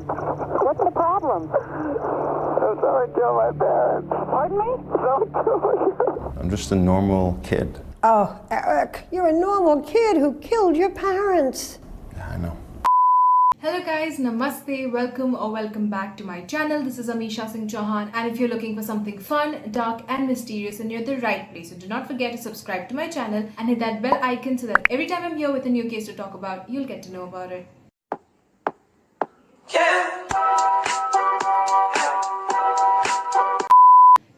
problem? What's the problem? Someone killed my parents. Pardon me? Someone killed my parents. I'm just a normal kid. Oh, Eric, you're a normal kid who killed your parents. Yeah, I know. Hello guys, namaste, welcome back to my channel. This is Amisha Singh Chauhan, and if you're looking for something fun, dark and mysterious, then you're at the right place. So do not forget to subscribe to my channel and hit that bell icon so that every time I'm here with a new case to talk about, you'll get to know about it.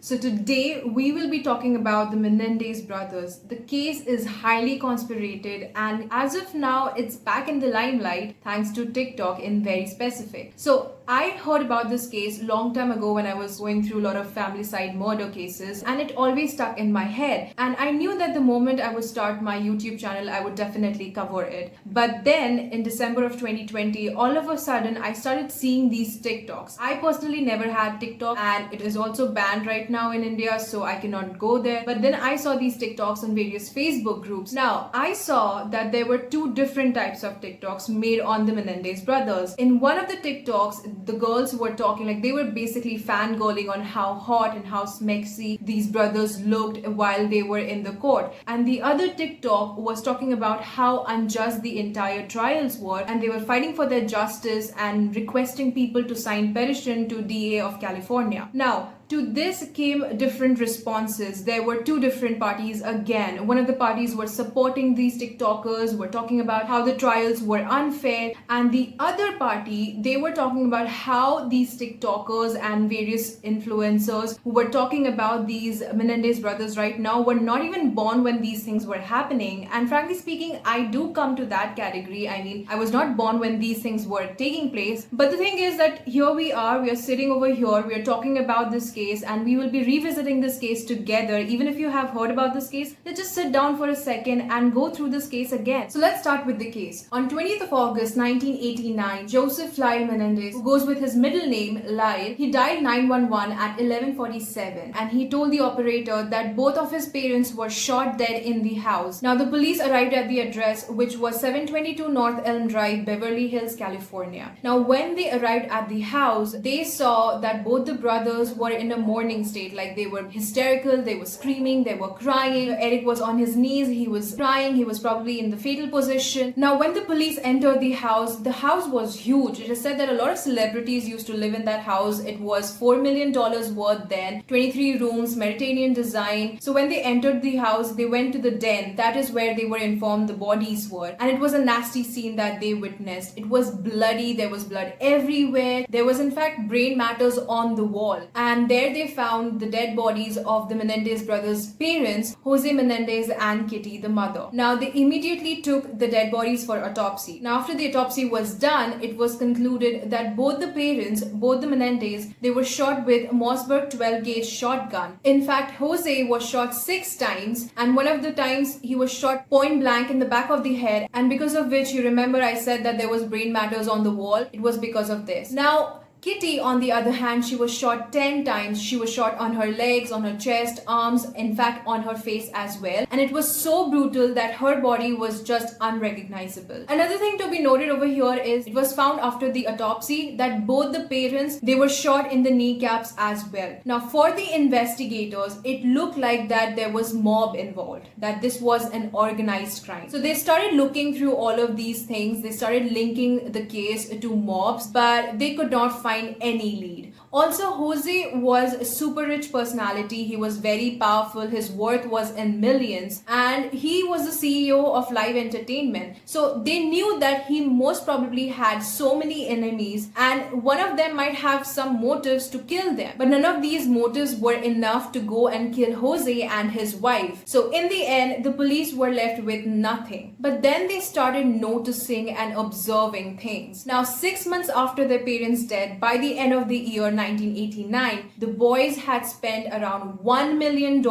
So today we will be talking about the Menendez Brothers. The case is highly conspirated, and as of now it's back in the limelight thanks to TikTok in very specific. So I heard about this case long time ago when I was going through a lot of Parricide murder cases, and it always stuck in my head, and I knew that the moment I would start my YouTube channel I would definitely cover it. But then in December of 2020, all of a sudden I started seeing these TikToks. I personally never had TikTok, and it is also banned right now in India, so I cannot go there. But then I saw these TikToks on various Facebook groups. Now I saw that there were two different types of TikToks made on the Menendez brothers. In one of the TikToks, the girls were talking like they were basically fangirling on how hot and how smexy these brothers looked while they were in the court. And the other TikTok was talking about how unjust the entire trials were, and they were fighting for their justice and requesting people to sign petition to DA of California. Now, to this came different responses. There were two different parties again. One of the parties were supporting these TikTokers, were talking about how the trials were unfair, and the other party, they were talking about how these TikTokers and various influencers who were talking about these Menendez brothers right now were not even born when these things were happening. And frankly speaking, I do come to that category. I mean, I was not born when these things were taking place. But the thing is that here we are sitting over here, we are talking about this case, and we will be revisiting this case together. Even if you have heard about this case, let's just sit down for a second and go through this case again. So let's start with the case. On 20th of August 1989, Joseph Lyle Menendez, who goes with his middle name Lyle, he dialed 911 at 11:47, and he told the operator that both of his parents were shot dead in the house. Now the police arrived at the address, which was 722 North Elm Drive, Beverly Hills, California. Now when they arrived at the house, they saw that both the brothers were in a mourning state, like they were hysterical, they were screaming, they were crying. Eric was on his knees, he was crying, he was probably in the fetal position. Now when the police entered the house was huge. It is said that a lot of celebrities used to live in that house. It was $4 million worth then, 23 rooms, Mediterranean design. So when they entered the house, they went to the den. That is where they were informed the bodies were, and it was a nasty scene that they witnessed. It was bloody, there was blood everywhere. There was in fact brain matters on the wall, and there they found the dead bodies of the Menendez brothers' parents, Jose Menendez and Kitty, the mother. Now they immediately took the dead bodies for autopsy. Now after the autopsy was done, it was concluded that both the parents, both the Menendez, they were shot with Mossberg 12-gauge shotgun. In fact, Jose was shot 6 times, and one of the times he was shot point blank in the back of the head, and because of which, you remember I said that there was brain matters on the wall. It was because of this. Now Kitty, on the other hand, she was shot 10 times. She was shot on her legs, on her chest, arms, in fact on her face as well. And it was so brutal that her body was just unrecognizable. Another thing to be noted over here is it was found after the autopsy that both the parents, they were shot in the kneecaps as well. Now for the investigators, it looked like that there was mob involved, that this was an organized crime. So they started looking through all of these things. They started linking the case to mobs, but they could not find any lead. Also, Jose was a super rich personality. He was very powerful. His worth was in millions, and he was the CEO of live entertainment. So they knew that he most probably had so many enemies, and one of them might have some motives to kill them. But none of these motives were enough to go and kill Jose and his wife. So in the end, the police were left with nothing. But then they started noticing and observing things. Now 6 months after their parents' death, by the end of the year 1989, the boys had spent around $1 million.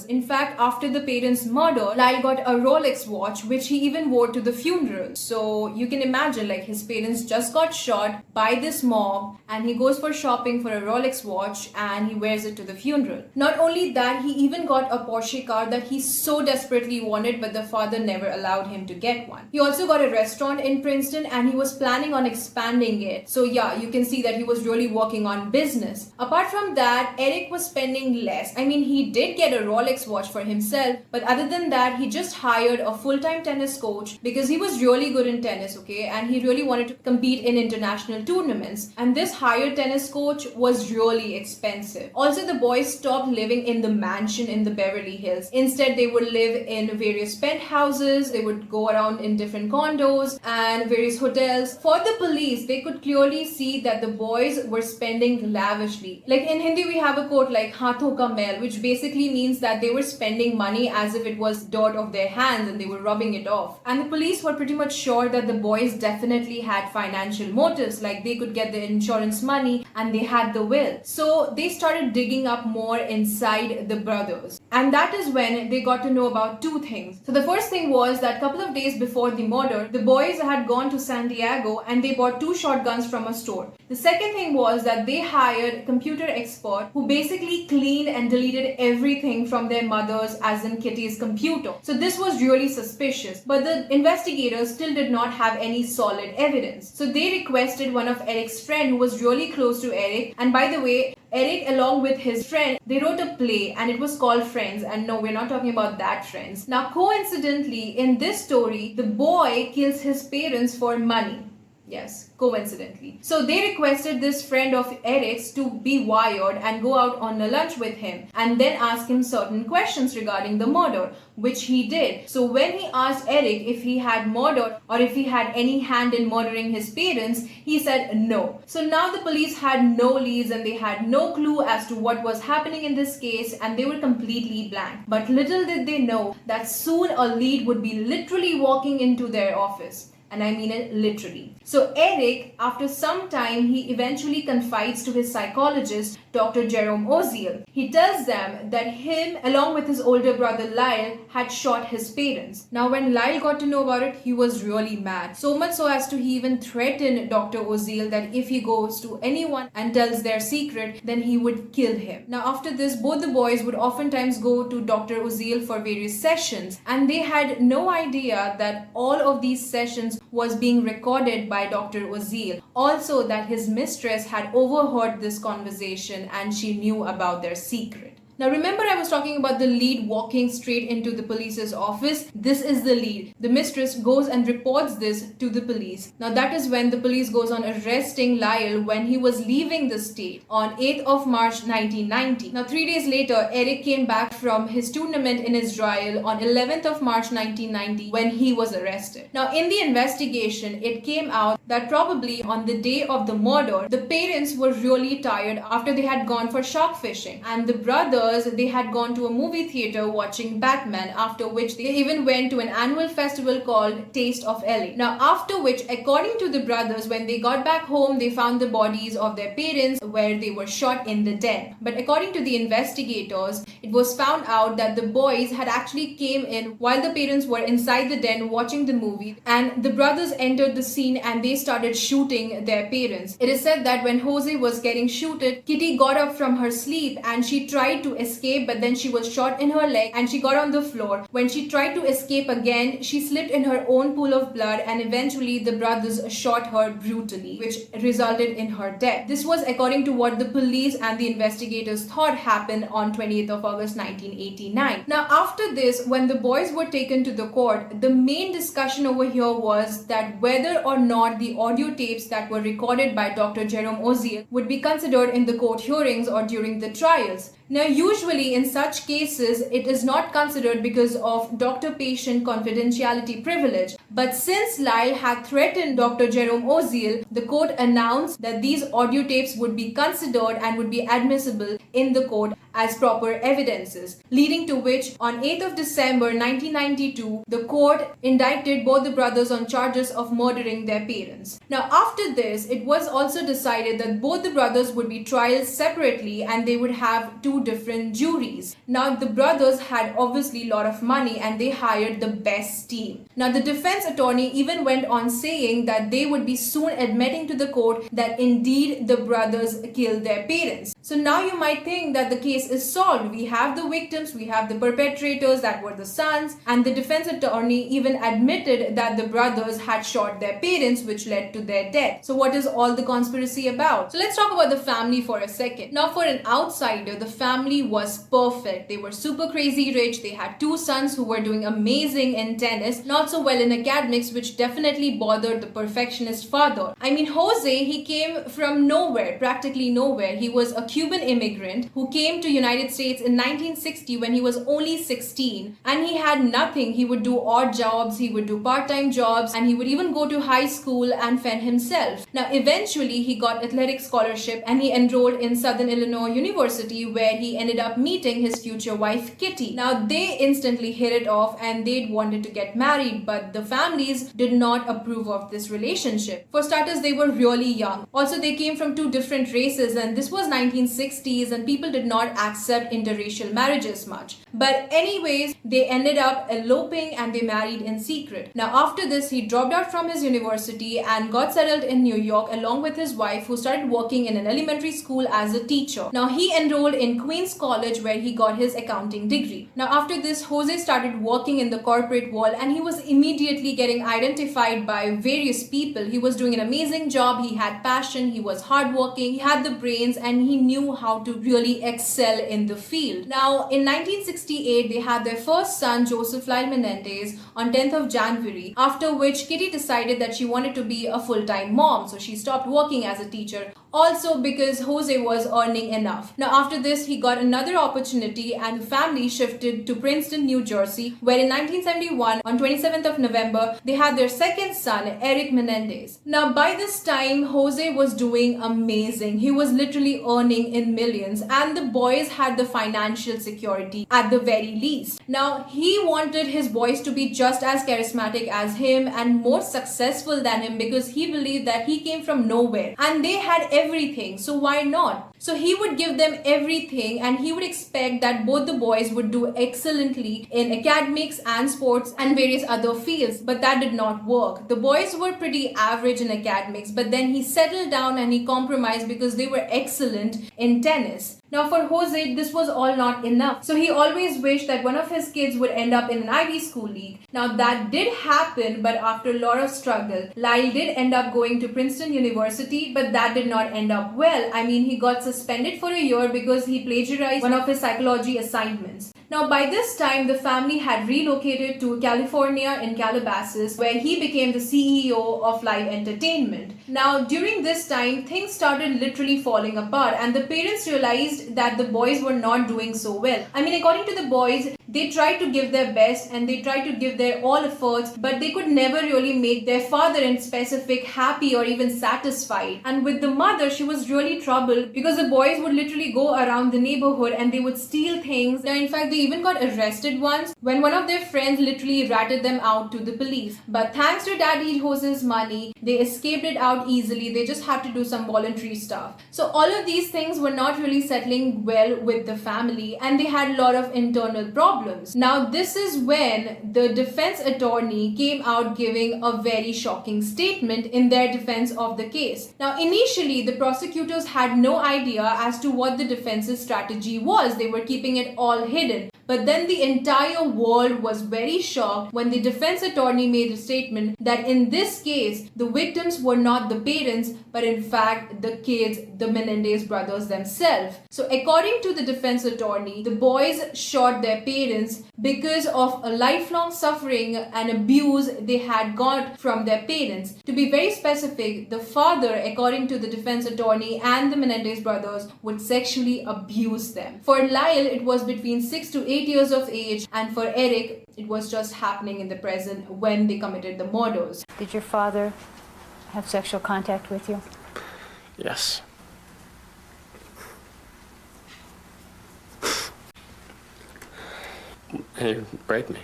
In fact, after the parents' murder, Lyle got a Rolex watch, which he even wore to the funeral. So you can imagine, like, his parents just got shot by this mob, and he goes for shopping for a Rolex watch and he wears it to the funeral. Not only that, he even got a Porsche car that he so desperately wanted, but the father never allowed him to get one. He also got a restaurant in Princeton and he was planning on expanding it. So yeah, you can see that he was really working on business. Apart from that, Eric was spending less. I mean, he did get a Rolex watch for himself, but other than that, he just hired a full-time tennis coach because he was really good in tennis, okay, and he really wanted to compete in international tournaments. And this hired tennis coach was really expensive. Also, the boys stopped living in the mansion in the Beverly Hills. Instead, they would live in various penthouses. They would go around in different condos and various hotels. For the police, they could clearly see that the boys were spending lavishly. Like in Hindi, we have a quote like "Haathon ka mail," which basically means that they were spending money as if it was dirt of their hands and they were rubbing it off. And the police were pretty much sure that the boys definitely had financial motives, like they could get the insurance money and they had the will. So they started digging up more inside the brothers. And that is when they got to know about two things. So the first thing was that a couple of days before the murder, the boys had gone to San Diego and they bought 2 shotguns from a store. The second thing was that they hired a computer expert who basically cleaned and deleted everything from their mother's, as in Kitty's, computer. So this was really suspicious, but the investigators still did not have any solid evidence. So they requested one of Eric's friend who was really close to Eric, and by the way, Eric, along with his friend, they wrote a play and it was called Friends. And no, we're not talking about that Friends. Now, coincidentally, in this story, the boy kills his parents for money. Yes, coincidentally. So they requested this friend of Eric's to be wired and go out on a lunch with him and then ask him certain questions regarding the murder, which he did. So when he asked Eric if he had murdered or if he had any hand in murdering his parents, he said no. So now the police had no leads and they had no clue as to what was happening in this case, and they were completely blank. But little did they know that soon a lead would be literally walking into their office. And I mean it literally. So Eric, after some time, he eventually confides to his psychologist, Dr. Jerome Oziel. He tells them that him, along with his older brother Lyle, had shot his parents. Now when Lyle got to know about it, he was really mad. So much so as to he even threatened Dr. Oziel that if he goes to anyone and tells their secret, then he would kill him. Now after this, both the boys would oftentimes go to Dr. Oziel for various sessions, and they had no idea that all of these sessions was being recorded by Dr. Oziel. Also that his mistress had overheard this conversation and she knew about their secret. Now remember, I was talking about the lead walking straight into the police's office. This is the lead. The mistress goes and reports this to the police. Now that is when the police goes on arresting Lyle when he was leaving the state on 8th of March 1990. Now 3 days later, Eric came back from his tournament in Israel on 11th of March 1990 when he was arrested. Now in the investigation, it came out that probably on the day of the murder, the parents were really tired after they had gone for shark fishing, and the brothers, they had gone to a movie theater watching Batman, after which they even went to an annual festival called Taste of LA. Now after which, according to the brothers, when they got back home, they found the bodies of their parents where they were shot in the den. But according to the investigators, it was found out that the boys had actually came in while the parents were inside the den watching the movie, and the brothers entered the scene and they started shooting their parents. It is said that when Jose was getting shooted, Kitty got up from her sleep and she tried to escape, but then she was shot in her leg and she got on the floor. When she tried to escape again, she slipped in her own pool of blood, and eventually the brothers shot her brutally, which resulted in her death. This was according to what the police and the investigators thought happened on 28th of August 1989. Now after this, when the boys were taken to the court, the main discussion over here was that whether or not the audio tapes that were recorded by Dr. Jerome Oziel would be considered in the court hearings or during the trials. Now, usually in such cases, it is not considered because of doctor-patient confidentiality privilege. But since Lyle had threatened Dr. Jerome Oziel, the court announced that these audio tapes would be considered and would be admissible in the court as proper evidences, leading to which on 8th of December 1992, the court indicted both the brothers on charges of murdering their parents. Now, after this, it was also decided that both the brothers would be tried separately and they would have two different juries. Now, the brothers had obviously a lot of money and they hired the best team. Now, the defense attorney even went on saying that they would be soon admitting to the court that indeed the brothers killed their parents. So now you might think that the case is solved. We have the victims, we have the perpetrators that were the sons, and the defense attorney even admitted that the brothers had shot their parents, which led to their death. So what is all the conspiracy about? So let's talk about the family for a second. Now, for an outsider, the family was perfect. They were super crazy rich. They had two sons who were doing amazing in tennis, not so well in academics, which definitely bothered the perfectionist father. I mean, Jose, he came from nowhere, practically nowhere. He was a Cuban immigrant who came to United States in 1960 when he was only 16, and he had nothing. He would do odd jobs, he would do part-time jobs, and he would even go to high school and fend himself. Now, eventually, he got athletic scholarship and he enrolled in Southern Illinois University, where he ended up meeting his future wife, Kitty. Now, they instantly hit it off and they wanted to get married, but the families did not approve of this relationship. For starters, they were really young. Also, they came from two different races, and this was 1960s and people did not accept interracial marriages much. But anyways, they ended up eloping and they married in secret. Now, after this, he dropped out from his university and got settled in New York along with his wife, who started working in an elementary school as a teacher. Now, he enrolled in Queens College, where he got his accounting degree. Now, after this, Jose started working in the corporate world and he was immediately getting identified by various people. He was doing an amazing job. He had passion, he was hardworking, he had the brains, and he knew how to really excel in the field. Now, in 1968, they had their first son, Joseph Lyle Menendez, on 10th of January, after which Kitty decided that she wanted to be a full-time mom, so she stopped working as a teacher. Also because Jose was earning enough. Now, after this, he got another opportunity and the family shifted to Princeton, New Jersey, where in 1971, on 27th of November, they had their second son, Eric Menendez. Now, by this time, Jose was doing amazing. He was literally earning in millions, and the boys had the financial security at the very least. Now, he wanted his boys to be just as charismatic as him and more successful than him, because he believed that he came from nowhere and they had everything, so why not? So he would give them everything and he would expect that both the boys would do excellently in academics and sports and various other fields, but that did not work. The boys were pretty average in academics, but then he settled down and he compromised because they were excellent in tennis. Now, for Jose, this was all not enough. So he always wished that one of his kids would end up in an Ivy School league. Now, that did happen, but after a lot of struggle. Lyle did end up going to Princeton University, but that did not end up well. I mean, he got suspended for a year because he plagiarized one of his psychology assignments. Now, by this time, the family had relocated to California in Calabasas, where he became the CEO of Live Entertainment. Now, during this time, things started literally falling apart, and the parents realized that the boys were not doing so well. I mean, according to the boys, they tried to give their best and they tried to give their all efforts, but they could never really make their father in specific happy or even satisfied. And with the mother, she was really troubled because the boys would literally go around the neighborhood and they would steal things. Now, in fact, they even got arrested once when one of their friends literally ratted them out to the police. But thanks to Daddy Jose's money, they escaped it out easily. They just had to do some voluntary stuff. So all of these things were not really settling well with the family, and they had a lot of internal problems. Now, this is when the defense attorney came out giving a very shocking statement in their defense of the case. Now, initially, the prosecutors had no idea as to what the defense's strategy was. They were keeping it all hidden. But then the entire world was very shocked when the defense attorney made a statement that in this case, the victims were not the parents, but in fact the kids, the Menendez brothers themselves. So according to the defense attorney, the boys shot their parents because of a lifelong suffering and abuse they had got from their parents. To be very specific, the father, according to the defense attorney and the Menendez brothers, would sexually abuse them. For Lyle, it was between 6 to 8 years of age, and for Eric, it was just happening in the present when they committed the murders. Did your father have sexual contact with you? Yes. He raped me.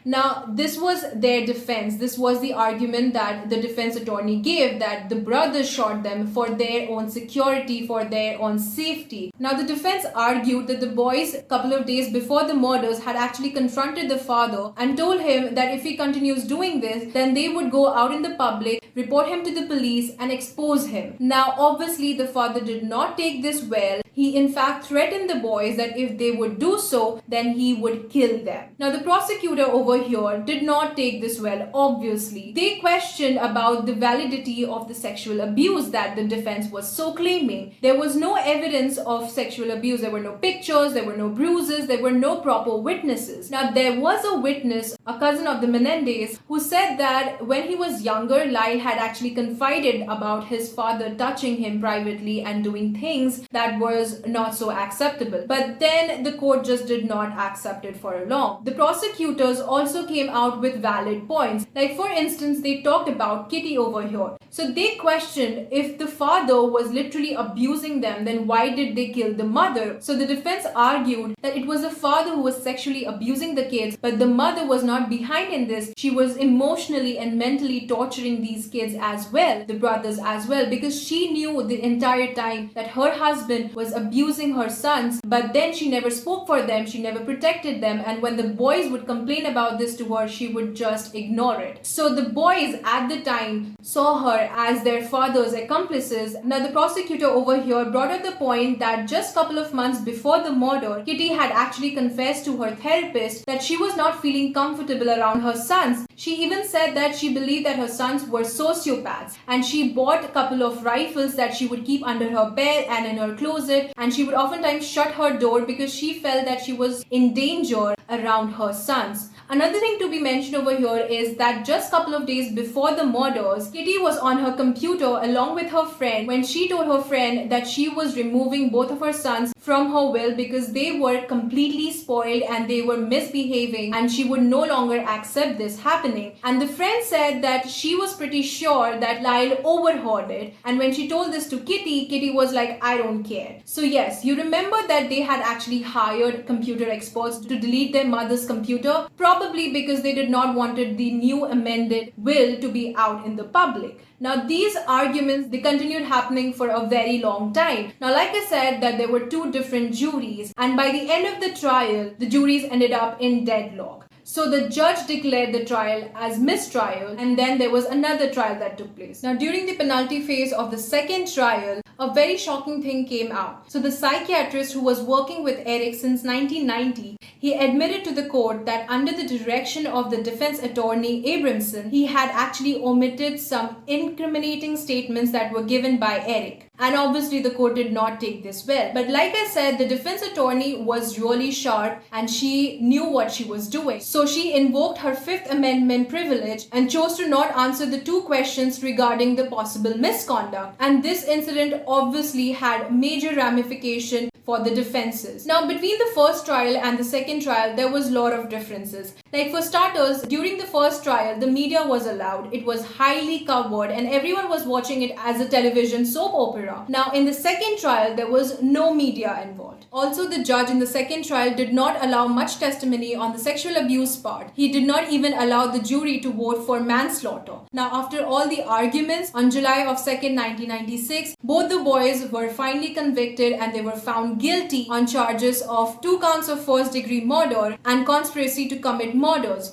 Now, this was their defense. This was the argument that the defense attorney gave, that the brothers shot them for their own security, for their own safety. Now, the defense argued that the boys, a couple of days before the murders, had actually confronted the father and told him that if he continues doing this, then they would go out in the public, report him to the police, and expose him. Now, obviously, the father did not take this well. He in fact threatened the boys that if they would do so, then he would kill them. Now, the prosecutor over here did not take this well, obviously. They questioned about the validity of the sexual abuse that the defense was so claiming. There was no evidence of sexual abuse. There were no pictures, there were no bruises, there were no proper witnesses. Now, there was a witness, a cousin of the Menendez, who said that when he was younger, Lyle had actually confided about his father touching him privately and doing things that was not so acceptable. But then the court just did not accept it for long. The prosecutors also came out with valid points. Like, for instance, they talked about Kitty over here. So they questioned if the father was literally abusing them, then why did they kill the mother? So the defense argued that it was the father who was sexually abusing the kids, but the mother was not behind in this. She was emotionally and mentally torturing these kids as well, the brothers as well, because she knew the entire time that her husband was abusing her sons, but then she never spoke for them, she never protected them, and when the boys would complain about this to her, she would just ignore it. So the boys at the time saw her as their father's accomplices. Now, the prosecutor over here brought up the point that just a couple of months before the murder, Kitty had actually confessed to her therapist that she was not feeling comfortable around her sons. She even said that she believed that her sons were sociopaths, and she bought a couple of rifles that she would keep under her bed and in her closet, and she would oftentimes shut her door because she felt that she was in danger around her sons. Another thing to be mentioned over here is that just a couple of days before the murders, Kitty was on her computer along with her friend when she told her friend that she was removing both of her sons from her will because they were completely spoiled and they were misbehaving, and she would no longer accept this happening. And the friend said that she was pretty sure that Lyle overheard it, and when she told this to Kitty, Kitty was like, I don't care. So yes, you remember that they had actually hired computer experts to delete their mother's computer, probably because they did not wanted the new amended will to be out in the public. Now, these arguments, they continued happening for a very long time. Now, like I said, that there were two different juries, and by the end of the trial, the juries ended up in deadlock. So the judge declared the trial as mistrial, and then there was another trial that took place. Now, during the penalty phase of the second trial, a very shocking thing came out. So the psychiatrist who was working with Eric since 1990, he admitted to the court that under the direction of the defense attorney Abramson, he had actually omitted some incriminating statements that were given by Eric. And obviously the court did not take this well. But like I said, the defense attorney was really sharp and she knew what she was doing. So she invoked her Fifth Amendment privilege and chose to not answer the two questions regarding the possible misconduct. And this incident obviously had major ramification for the defenses. Now, between the first trial and the second trial, there was a lot of differences. Like, for starters, during the first trial, the media was allowed. It was highly covered and everyone was watching it as a television soap opera. Now, in the second trial, there was no media involved. Also, the judge in the second trial did not allow much testimony on the sexual abuse part. He did not even allow the jury to vote for manslaughter. Now, after all the arguments, on July of 2nd, 1996, both the boys were finally convicted and they were found guilty on charges of 2 counts of first-degree murder and conspiracy to commit murders.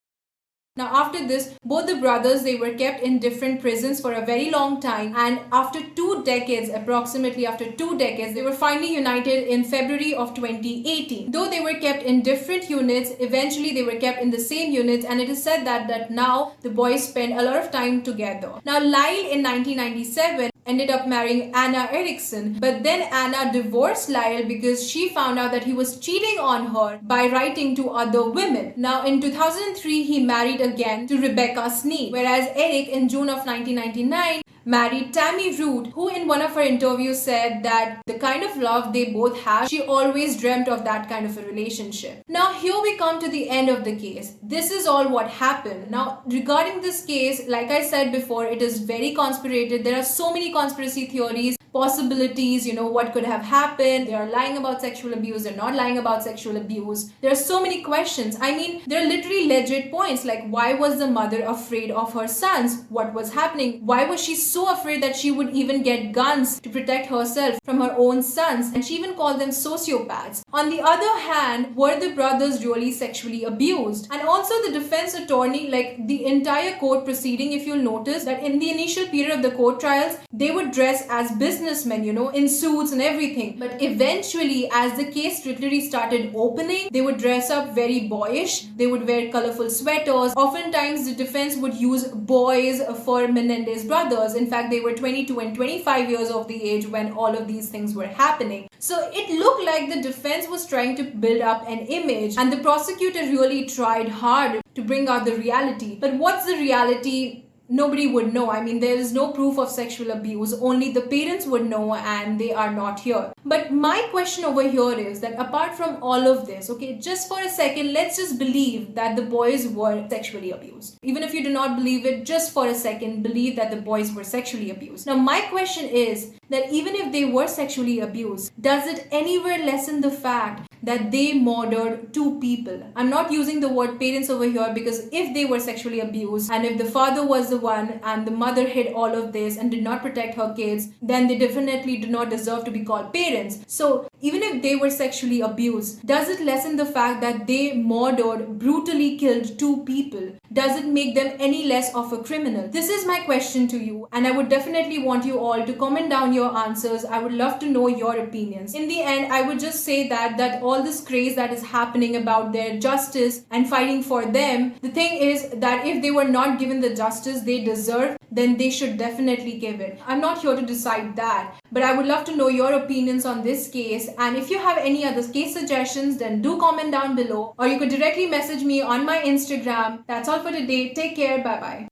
Now after this, both the brothers, they were kept in different prisons for a very long time, and after 2 decades, approximately after 2 decades, they were finally united in February of 2018. Though they were kept in different units, eventually they were kept in the same units, and it is said that now the boys spend a lot of time together. Now Lyle in 1997 ended up marrying Anna Erickson, but then Anna divorced Lyle because she found out that he was cheating on her by writing to other women. Now in 2003, he married again to Rebecca Sneed, whereas Eric in June of 1999 married Tammy Root, who in one of her interviews said that the kind of love they both have, she always dreamt of that kind of a relationship. Now here we come to the end of the case. This is all what happened. Now regarding this case, like I said before, it is very conspirated. There are so many conspiracy theories, possibilities, what could have happened. They are lying about sexual abuse, they're not lying about sexual abuse. There are so many questions. I mean, there are literally legit points like, why was the mother afraid of her sons? What was happening? Why was she so afraid that she would even get guns to protect herself from her own sons? And she even called them sociopaths. On the other hand, were the brothers really sexually abused? And also the defense attorney, like the entire court proceeding, if you'll notice that in the initial period of the court trials, they would dress as businessmen, in suits and everything. But eventually, as the case literally started opening, they would dress up very boyish. They would wear colorful sweaters. Oftentimes, the defense would use boys for Menendez brothers. In fact, they were 22 and 25 years of the age when all of these things were happening. So it looked like the defense was trying to build up an image, and the prosecutor really tried hard to bring out the reality. But what's the reality? Nobody would know. I mean, there is no proof of sexual abuse. Only the parents would know, and they are not here. But my question over here is that apart from all of this, okay, just for a second, let's just believe that the boys were sexually abused. Even if you do not believe it, just for a second, believe that the boys were sexually abused. Now, my question is that even if they were sexually abused, does it anywhere lessen the fact that they murdered 2 people? I'm not using the word parents over here because if they were sexually abused and if the father was the one and the mother hid all of this and did not protect her kids, then they definitely do not deserve to be called parents. So even if they were sexually abused, does it lessen the fact that they murdered, brutally killed 2 people? Does it make them any less of a criminal? This is my question to you, and I would definitely want you all to comment down your answers. I would love to know your opinions. In the end, I would just say that all this craze that is happening about their justice and fighting for them, the thing is that if they were not given the justice they deserve, then they should definitely give it. I'm not here to decide that, but I would love to know your opinions on this case. And if you have any other case suggestions, then do comment down below, or you could directly message me on my Instagram. That's all for today. Take care. Bye bye.